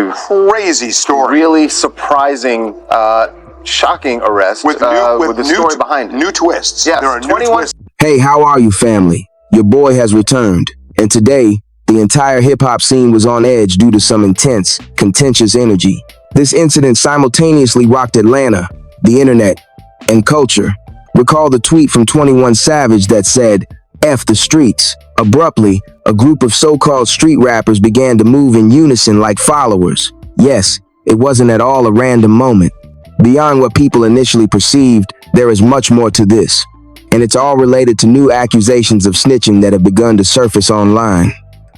Crazy story. Really surprising, shocking arrest with the story behind it. New twists. Yes, there are 21 new twists. Hey, how are you, family? Your boy has returned, and today, the entire hip-hop scene was on edge due to some intense, contentious energy. This incident simultaneously rocked Atlanta, the internet, and culture. Recall the tweet from 21 Savage that said, "F the streets." Abruptly, a group of so-called street rappers began to move in unison like followers. Yes, it wasn't at all a random moment. Beyond what people initially perceived, there is much more to this. And it's all related to new accusations of snitching that have begun to surface online.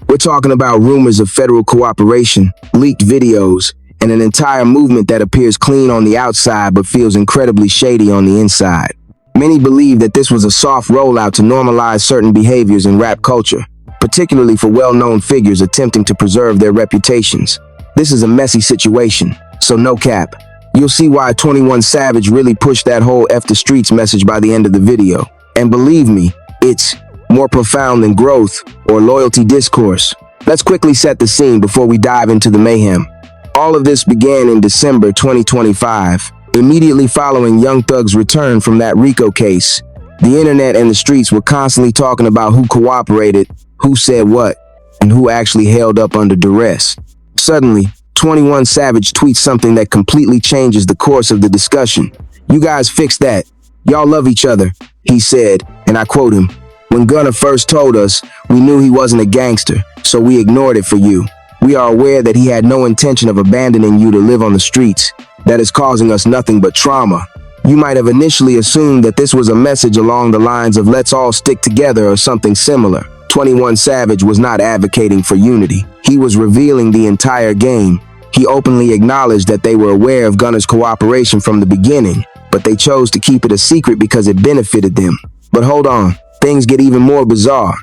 We're talking about rumors of federal cooperation, leaked videos, and an entire movement that appears clean on the outside but feels incredibly shady on the inside. Many believe that this was a soft rollout to normalize certain behaviors in rap culture, particularly for well-known figures attempting to preserve their reputations. This is a messy situation, so no cap. You'll see why 21 Savage really pushed that whole F the streets message by the end of the video. And believe me, it's more profound than growth or loyalty discourse. Let's quickly set the scene before we dive into the mayhem. All of this began in December 2025. Immediately following Young Thug's return from that RICO case, the internet and the streets were constantly talking about who cooperated, who said what, and who actually held up under duress. Suddenly, 21 Savage tweets something that completely changes the course of the discussion. "You guys fix that. Y'all love each other," he said, and I quote him, "When Gunna first told us, we knew he wasn't a gangster, so we ignored it for you. We are aware that he had no intention of abandoning you to live on the streets. That is causing us nothing but trauma. You might have initially assumed that this was a message along the lines of let's all stick together or something similar." 21 Savage was not advocating for unity. He was revealing the entire game. He openly acknowledged that they were aware of Gunna's cooperation from the beginning, but they chose to keep it a secret because it benefited them. But hold on, things get even more bizarre.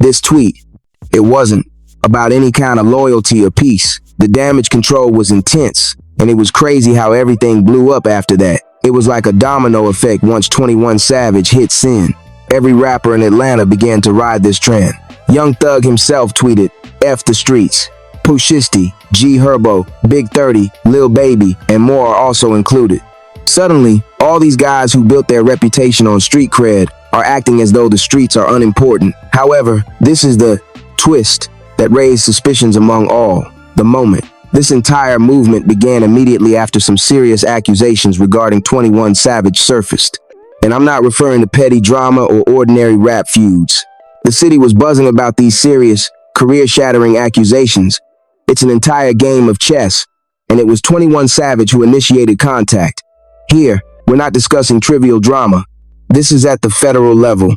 This tweet, it wasn't about any kind of loyalty or peace. The damage control was intense, and it was crazy how everything blew up after that. It was like a domino effect once 21 Savage hit sin. Every rapper in Atlanta began to ride this trend. Young Thug himself tweeted, "F the streets." Pushisti, G Herbo, Big 30, Lil Baby, and more are also included. Suddenly, all these guys who built their reputation on street cred are acting as though the streets are unimportant. However, this is the twist that raised suspicions among all. The moment. This entire movement began immediately after some serious accusations regarding 21 Savage surfaced. And I'm not referring to petty drama or ordinary rap feuds. The city was buzzing about these serious, career-shattering accusations. It's an entire game of chess, and it was 21 Savage who initiated contact. Here, we're not discussing trivial drama. This is at the federal level.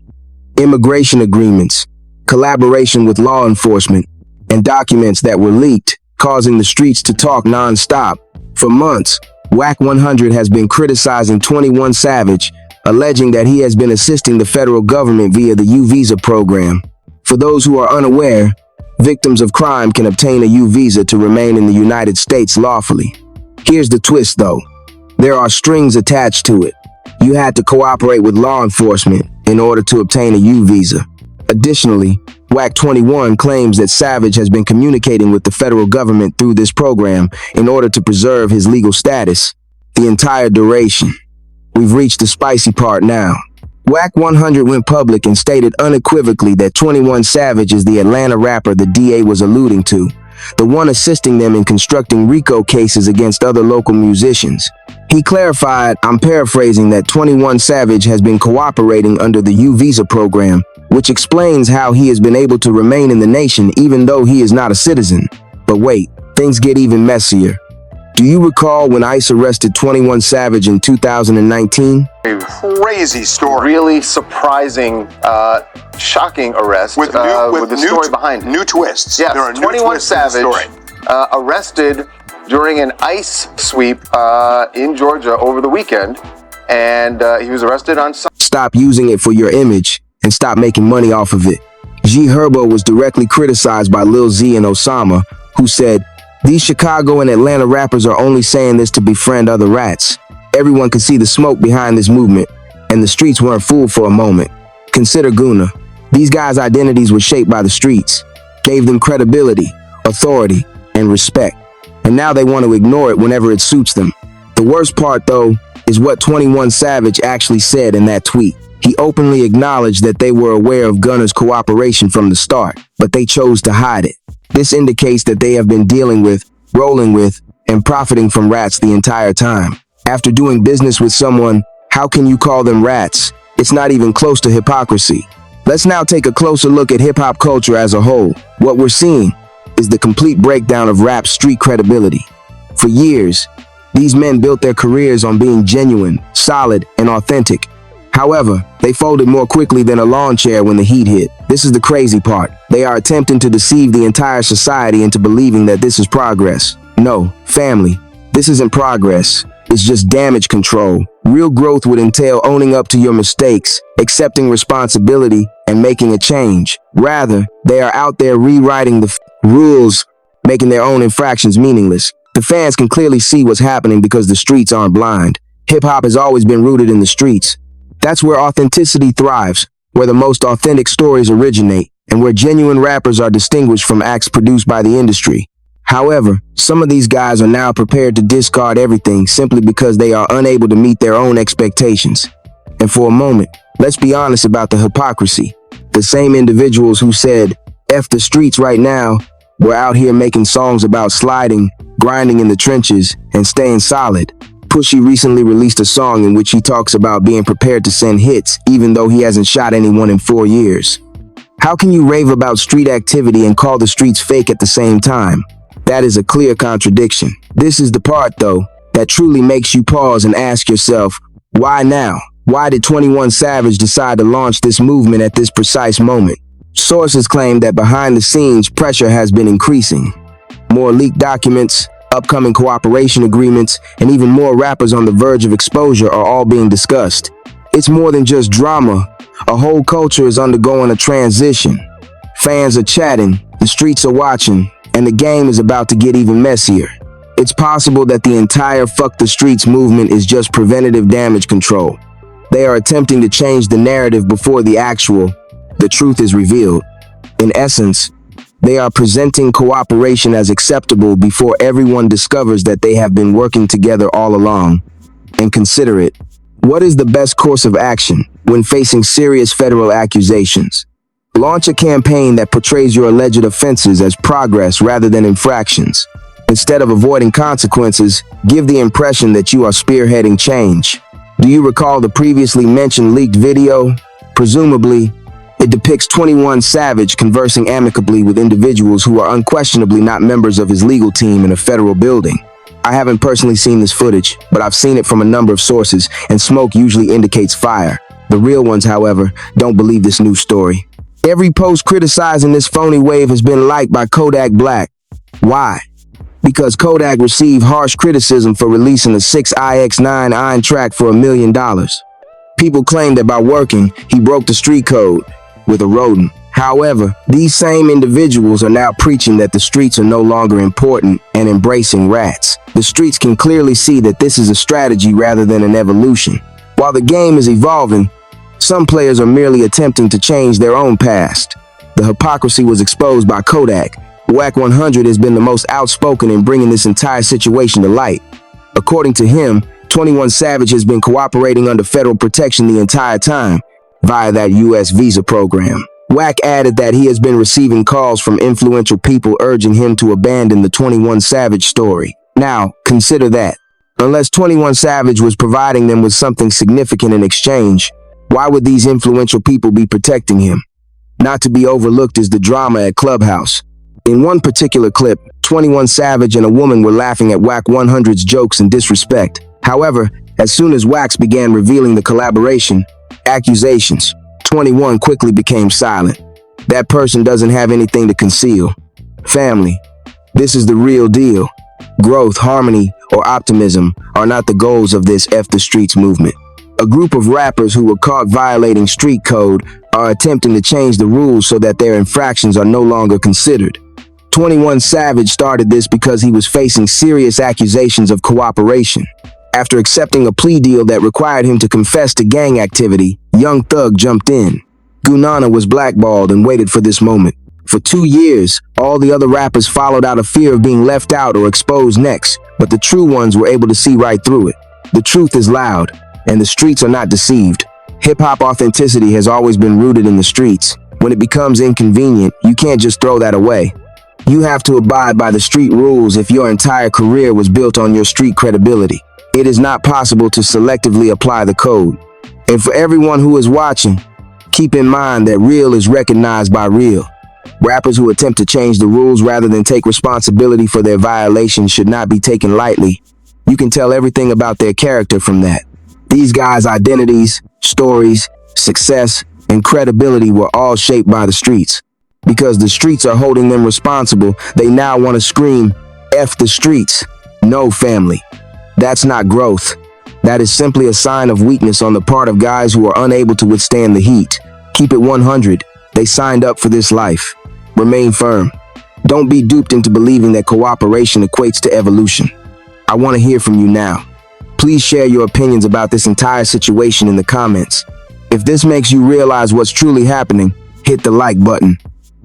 Immigration agreements, collaboration with law enforcement, and documents that were leaked, causing the streets to talk non-stop. For months, Wack 100 has been criticizing 21 Savage, alleging that he has been assisting the federal government via the U-Visa program. For those who are unaware, victims of crime can obtain a U-Visa to remain in the United States lawfully. Here's the twist though. There are strings attached to it. You had to cooperate with law enforcement in order to obtain a U-Visa. Additionally, Wack 21 claims that Savage has been communicating with the federal government through this program in order to preserve his legal status the entire duration. We've reached the spicy part now. Wack 100 went public and stated unequivocally that 21 Savage is the Atlanta rapper the DA was alluding to, the one assisting them in constructing RICO cases against other local musicians. He clarified, I'm paraphrasing, that 21 Savage has been cooperating under the U-Visa program, which explains how he has been able to remain in the nation even though he is not a citizen. But wait, things get even messier. Do you recall when ICE arrested 21 Savage in 2019? Crazy story. Really surprising, shocking arrest With the story behind it. New twists. Yes, There are new 21 twists in the Savage story. arrested during an ICE sweep in Georgia over the weekend, and he was arrested on Sunday. Stop using it for your image and stop making money off of it. G Herbo was directly criticized by Lil Z and Osama, who said, "These Chicago and Atlanta rappers are only saying this to befriend other rats." Everyone could see the smoke behind this movement, and the streets weren't fooled for a moment. Consider Gunna. These guys' identities were shaped by the streets, gave them credibility, authority, and respect. and now they want to ignore it whenever it suits them. The worst part, though, is what 21 Savage actually said in that tweet. He openly acknowledged that they were aware of Gunna's cooperation from the start, but they chose to hide it. This indicates that they have been dealing with, rolling with, and profiting from rats the entire time. After doing business with someone, how can you call them rats? It's not even close to hypocrisy. Let's now take a closer look at hip-hop culture as a whole. What we're seeing is the complete breakdown of rap's street credibility. For years, these men built their careers on being genuine, solid, and authentic. However, they folded more quickly than a lawn chair when the heat hit. This is the crazy part. They are attempting to deceive the entire society into believing that this is progress. No, family, this isn't progress. It's just damage control. Real growth would entail owning up to your mistakes, accepting responsibility, and making a change. Rather, they are out there rewriting the rules, making their own infractions meaningless. The fans can clearly see what's happening because the streets aren't blind. Hip-hop has always been rooted in the streets. That's where authenticity thrives, where the most authentic stories originate, and where genuine rappers are distinguished from acts produced by the industry. However, some of these guys are now prepared to discard everything simply because they are unable to meet their own expectations. And for a moment, let's be honest about the hypocrisy. The same individuals who said, F the streets right now, were out here making songs about sliding, grinding in the trenches, and staying solid. Pushy recently released a song in which he talks about being prepared to send hits, even though he hasn't shot anyone in 4 years. How can you rave about street activity and call the streets fake at the same time? That is a clear contradiction. This is the part, though, that truly makes you pause and ask yourself, why now? Why did 21 Savage decide to launch this movement at this precise moment? Sources claim that behind the scenes, pressure has been increasing. More leaked documents, upcoming cooperation agreements, and even more rappers on the verge of exposure are all being discussed. It's more than just drama. A whole culture is undergoing a transition. Fans are chatting, the streets are watching, and the game is about to get even messier. It's possible that the entire Fuck the Streets movement is just preventative damage control. They are attempting to change the narrative before the truth is revealed. In essence, they are presenting cooperation as acceptable before everyone discovers that they have been working together all along. And consider it. What is the best course of action when facing serious federal accusations? Launch a campaign that portrays your alleged offenses as progress rather than infractions. Instead of avoiding consequences, give the impression that you are spearheading change. Do you recall the previously mentioned leaked video? Presumably, it depicts 21 Savage conversing amicably with individuals who are unquestionably not members of his legal team in a federal building. I haven't personally seen this footage, but I've seen it from a number of sources, and smoke usually indicates fire. The real ones, however, don't believe this news story. Every post criticizing this phony wave has been liked by Kodak Black. Why? Because Kodak received harsh criticism for releasing a 6ix9ine iron track for $1 million. People claim that by working, he broke the street code with a rodent. However, these same individuals are now preaching that the streets are no longer important and embracing rats. The streets can clearly see that this is a strategy rather than an evolution. While the game is evolving, some players are merely attempting to change their own past. The hypocrisy was exposed by Kodak. Wack 100 has been the most outspoken in bringing this entire situation to light. According to him, 21 Savage has been cooperating under federal protection the entire time via that U.S. visa program. Wack added that he has been receiving calls from influential people urging him to abandon the 21 Savage story. Now, consider that. Unless 21 Savage was providing them with something significant in exchange, why would these influential people be protecting him? Not to be overlooked is the drama at Clubhouse. In one particular clip, 21 Savage and a woman were laughing at Wack 100's jokes and disrespect. However, as soon as Wax began revealing the collaboration, accusations, 21 quickly became silent. That person doesn't have anything to conceal. Family, this is the real deal. Growth, harmony, or optimism are not the goals of this F the Streets movement. A group of rappers who were caught violating street code are attempting to change the rules so that their infractions are no longer considered. 21 Savage started this because he was facing serious accusations of cooperation. After accepting a plea deal that required him to confess to gang activity, Young Thug jumped in. Gunana was blackballed and waited for this moment. For 2 years, all the other rappers followed out of fear of being left out or exposed next, but the true ones were able to see right through it. The truth is loud, and the streets are not deceived. Hip-hop authenticity has always been rooted in the streets. When it becomes inconvenient, you can't just throw that away. You have to abide by the street rules if your entire career was built on your street credibility. It is not possible to selectively apply the code. And for everyone who is watching, keep in mind that real is recognized by real. Rappers who attempt to change the rules rather than take responsibility for their violations should not be taken lightly. You can tell everything about their character from that. These guys' identities, stories, success, and credibility were all shaped by the streets. Because the streets are holding them responsible, they now want to scream, "F the streets." No, family. That's not growth. That is simply a sign of weakness on the part of guys who are unable to withstand the heat. Keep it 100. They signed up for this life. Remain firm. Don't be duped into believing that cooperation equates to evolution. I want to hear from you now. Please share your opinions about this entire situation in the comments. If this makes you realize what's truly happening, hit the like button.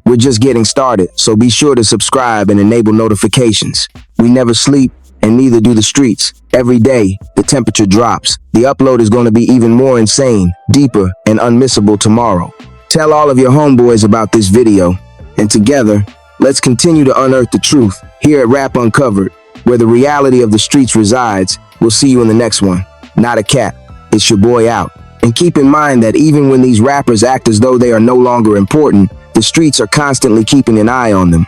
We're just getting started, so be sure to subscribe and enable notifications. We never sleep, and neither do the streets. Every day, the temperature drops. The upload is going to be even more insane, deeper, and unmissable tomorrow. Tell all of your homeboys about this video, and together, let's continue to unearth the truth here at Rap Uncovered, where the reality of the streets resides. We'll see you in the next one. Not a cap. It's your boy out. And keep in mind that even when these rappers act as though they are no longer important, the streets are constantly keeping an eye on them.